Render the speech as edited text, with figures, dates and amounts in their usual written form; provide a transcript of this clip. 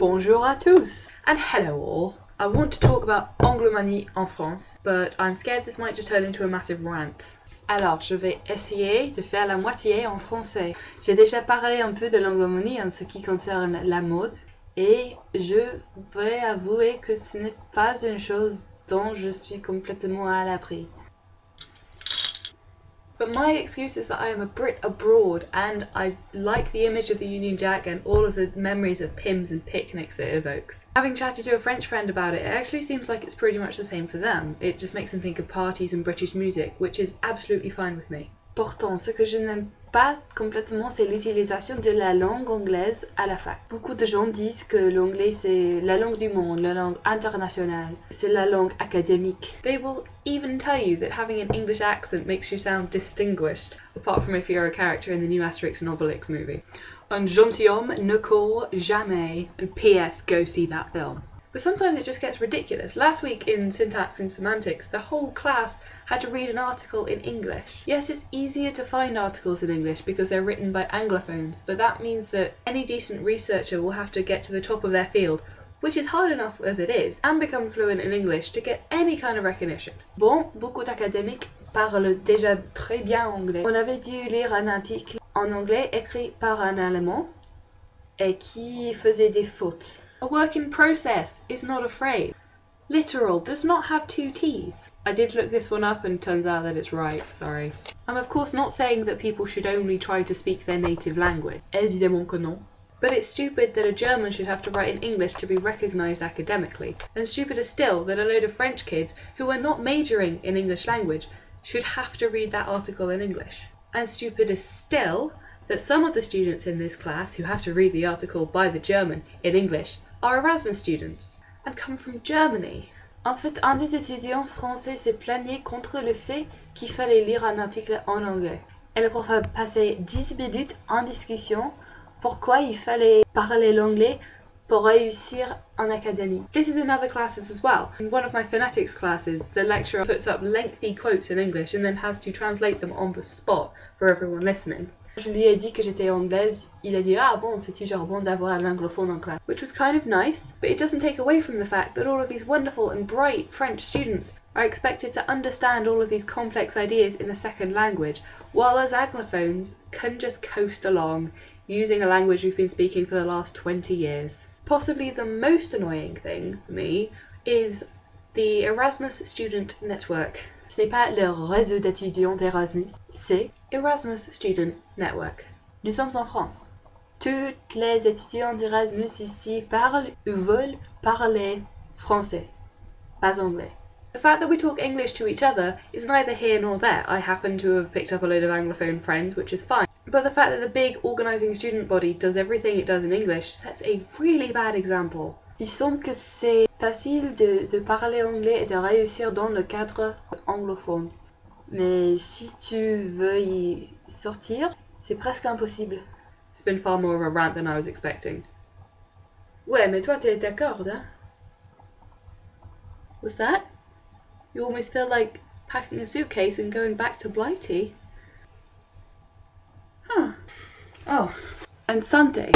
Bonjour à tous and hello all. I want to talk about Anglomanie en France, but I'm scared this might just turn into a massive rant. Alors, je vais essayer de faire la moitié en français. J'ai déjà parlé un peu de l'anglomanie en ce qui concerne la mode, et je vais avouer que ce n'est pas une chose dont je suis complètement à l'abri. But my excuse is that I am a Brit abroad and I like the image of the Union Jack and all of the memories of Pims and picnics it evokes. Having chatted to a French friend about it, it actually seems like it's pretty much the same for them. It just makes them think of parties and British music, which is absolutely fine with me. Pourtant, ce que je n'aime pas complètement, c'est l'utilisation de la langue anglaise à la fac. Beaucoup de gens disent que l'anglais c'est la langue du monde, la langue internationale, c'est la langue académique. They will even tell you that having an English accent makes you sound distinguished, apart from if you're a character in the new Asterix and Obelix movie. Un gentilhomme ne court jamais, and P.S. go see that film. But sometimes it just gets ridiculous. Last week in Syntax and Semantics, the whole class had to read an article in English. Yes, it's easier to find articles in English because they're written by Anglophones, but that means that any decent researcher will have to get to the top of their field, which is hard enough as it is, and become fluent in English to get any kind of recognition. Bon, beaucoup d'académiques parlent déjà très bien anglais. On avait dû lire un article en anglais écrit par un Allemand et qui faisait des fautes. A work in process is not a phrase. Literal does not have two T's. I did look this one up and turns out that it's right, sorry. I'm of course not saying that people should only try to speak their native language. Évidemment que non. But it's stupid that a German should have to write in English to be recognised academically. And stupider still that a load of French kids who are not majoring in English language should have to read that article in English. And stupider still that some of the students in this class who have to read the article by the German in English are Erasmus students and come from Germany. En fait, un des étudiants français s'est plaigné contre le fait qu'il fallait lire un article en anglais. Et le prof a passé 10 minutes en discussion pourquoi il fallait parler l'anglais pour réussir en académie. This is in other classes as well. In one of my phonetics classes, the lecturer puts up lengthy quotes in English and then has to translate them on the spot for everyone listening. Je lui ai dit que j'étais anglaise, il a dit ah bon, c'est toujours bon d'avoir un anglophone en classe, which was kind of nice, but it doesn't take away from the fact that all of these wonderful and bright French students are expected to understand all of these complex ideas in a second language, while us Anglophones can just coast along using a language we've been speaking for the last 20 years. Possibly the most annoying thing for me is the Erasmus Student Network. Ce n'est pas le réseau d'étudiants d'Erasmus, c'est Erasmus Student Network. Nous sommes en France. Tous les étudiants d'Erasmus ici parlent ou veulent parler français, pas anglais. The fact that we talk English to each other is neither here nor there. I happen to have picked up a load of Anglophone friends, which is fine. But the fact that the big organising student body does everything it does in English sets a really bad example. Il semble que c'est facile de parler anglais et de réussir dans le cadre anglophone. Mais si tu veux y sortir, c'est presque impossible. It's been far more of a rant than I was expecting. Ouais, mais toi t'es d'accord, hein? What's that? You almost feel like packing a suitcase and going back to Blighty. Huh. Oh, and santé.